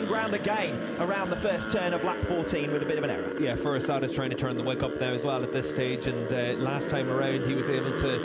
gain ground again around the first turn of lap 14 with a bit of an error. Yeah, Furusato's trying to turn the wick up now as well at this stage, and last time around he was able to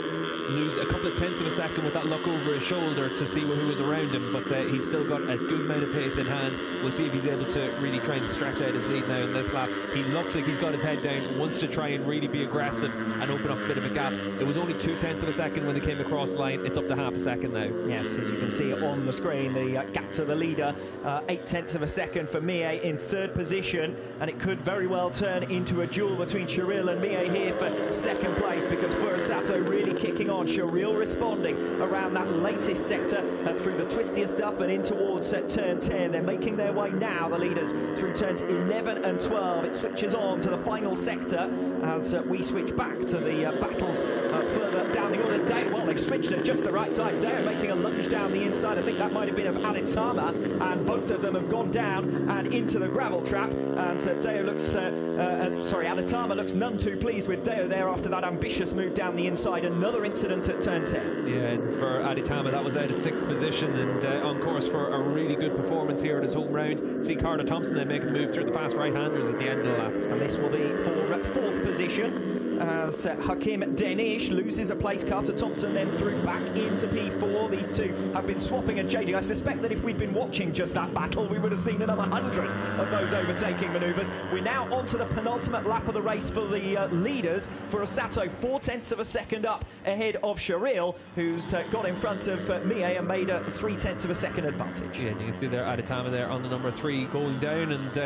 lose a couple of tenths of a second with that look over his shoulder to see who was around him, but he's still got a good amount of pace in hand. We'll see if he's able to really try and stretch out his lead now in this lap. He looks like he's got his head down, wants to try and really be aggressive and open up a bit of a gap. It was only 0.2 of a second when they came across the line. It's up to half a second now. Yes, as you can see on the screen, the gap to the leader, 0.8 of a second for Mie in third position, and it could very well turn into a duel between Sharil and Mie here for second place, because Furusato really kicking on. Sharil responding around that latest sector through the twistier stuff and in towards turn 10. They're making their way now, the leaders, through turns 11 and 12. It switches on to the final sector as we switch back to the battles further down the order. Dale, well, they've switched at just the right time. Dale making a lunge down the inside. I think that might have been of Aditama, and both of them have gone down and into the gravel trap. And Deo looks, Aditama looks none too pleased with Deo there after that ambitious move down the inside. Another incident at turn 10. Yeah, and for Aditama, that was out of 6th position, and on course for a really good performance here at his home round. See Carter Thompson then making the move through the fast right-handers at the end of the lap. And this will be for 4th position as Hakim Denish loses a place. Carter Thompson then through back into P4. These two have been swapping and jading. I suspect that if we'd been watching just that battle, we would have seen another 100 of those overtaking manoeuvres. We're now on to the penultimate lap of the race for the leaders. Furusato 0.4 of a second up ahead of Sharil, who's got in front of Mie and made a 0.3 of a second advantage. Yeah, and you can see there Aditama there on the number 3 going down, and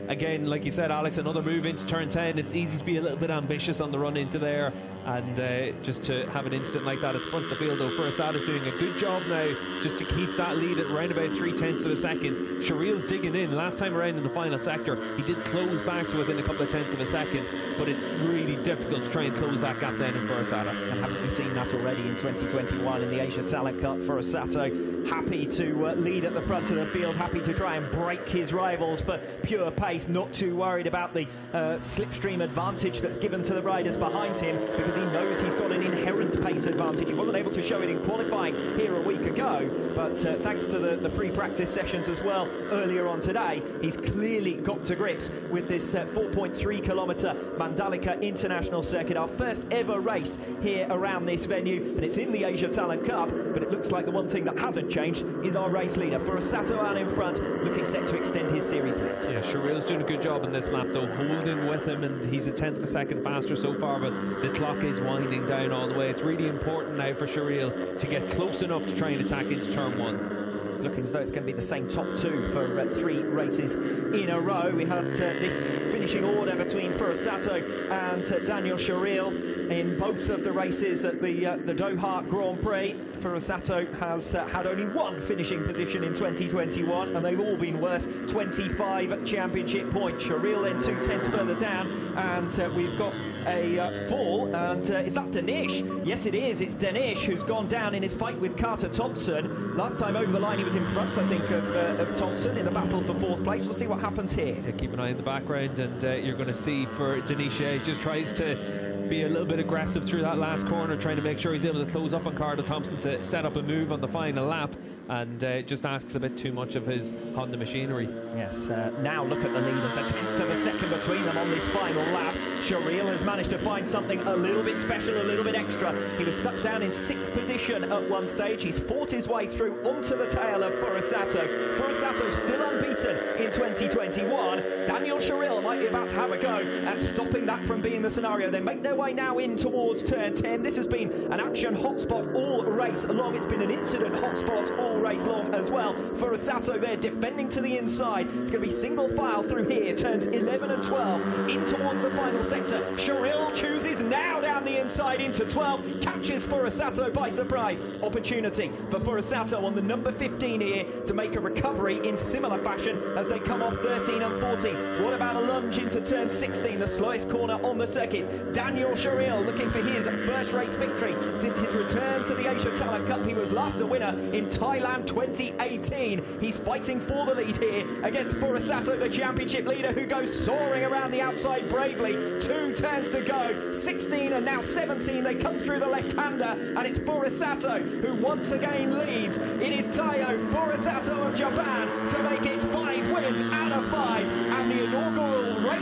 again, like you said, Alex, another move into turn 10. It's easy to be a little bit ambitious on the run into there, and just to have an instant like that at the front of the field, though. Furusato's doing a good job now just to keep that lead at around about 0.3 of a second. Sharil's digging in. Last time around in the final sector, he did close back to within a couple of tenths of a second, but it's really difficult to try and close that gap then in Furusato. And haven't we seen that already in 2021 in the Asia Talent Cup? Furusato happy to lead at the front of the field, happy to try and break his rivals for pure pace, not too worried about the slipstream advantage that's given to the riders behind him, because he knows he's got an inherent pace advantage. He wasn't able to show it in qualifying here a week ago, but thanks to the free practice sessions as well earlier on today, he's clearly got to grips with this 4.3 kilometre Mandalika International Circuit, our first ever race here around this venue, and it's in the Asia Talent Cup. But it looks like the one thing that hasn't changed is our race leader. Furusato out in front, looking set to extend his series lead. Yeah, Sharil's doing a good job in this lap, though, holding with him, and he's a 1/10 of a second faster so far, but the clock is winding down all the way. It's really important now for Sharil to get close enough to try and attack into turn 1. Looking as though it's going to be the same top 2 for 3 races in a row. We had this finishing order between Furusato and Daniel Sharil in both of the races at the Doha Grand Prix. Furusato has had only 1 finishing position in 2021, and they've all been worth 25 championship points. Sharil then 2/10 further down, and we've got a fall, and is that Denish? Yes, it is. It's Denish who's gone down in his fight with Carter Thompson. Last time over the line, he was in front, I think, of Thompson in the battle for 4th place. We'll see what happens here. Yeah, keep an eye in the background, and you're going to see for Denish, just tries to be a little bit aggressive through that last corner, trying to make sure he's able to close up on Carter Thompson to set up a move on the final lap, and just asks a bit too much of his Honda machinery. Yes, now look at the leaders, 1/10 of a second between them on this final lap. Sharil has managed to find something a little bit special, a little bit extra. He was stuck down in 6th position at one stage. He's fought his way through onto the tail of Furusato. Furusato still unbeaten in 2021. Daniel Sharil might be about to have a go at stopping that from being the scenario. They make their way now in towards turn 10. This has been an action hotspot all race long. It's been an incident hotspot all race long as well. Furusato there defending to the inside. It's going to be single file through here, turns 11 and 12 in towards the final sector. Sharil chooses now down the inside into 12, catches Furusato by surprise. Opportunity for Furusato on the number 15 here to make a recovery in similar fashion as they come off 13 and 14. What about a lunge into turn 16, the slowest corner on the circuit? Daniel Sharil looking for his first race victory since his return to the Asia Talent Cup. He was last a winner in Thailand 2018. He's fighting for the lead here against Furusato, the championship leader, who goes soaring around the outside bravely. 2 turns to go, 16 and now 17. They come through the left-hander, and it's Furusato who once again leads. It is Taiyo Furusato of Japan to make it 5 wins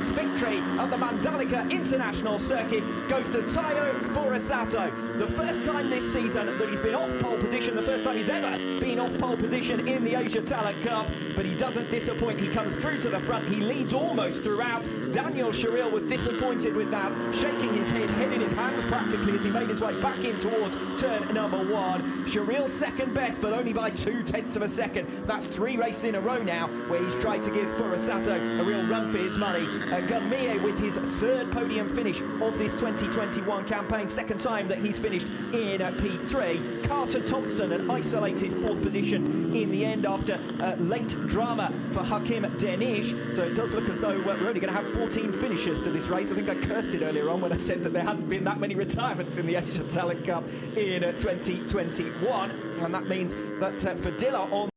race victory at the Mandalika International Circuit goes to Taiyo Furusato. The first time this season that he's been off pole position, the first time he's ever been off pole position in the Asia Talent Cup, but he doesn't disappoint. He comes through to the front. He leads almost throughout. Daniel Sharil was disappointed with that, shaking his head, head in his hands practically as he made his way back in towards turn number 1. Sharil's second best, but only by 0.2 of a second. That's 3 races in a row now where he's tried to give Furusato a real run for his money. Gunmie with his 3rd podium finish of this 2021 campaign, 2nd time that he's finished in P3. Carter Thompson, an isolated 4th position in the end after late drama for Hakim Denish. So it does look as though we're only going to have 14 finishers to this race. I think I cursed it earlier on when I said that there hadn't been that many retirements in the Asian Talent Cup in 2021. And that means that for Dilla on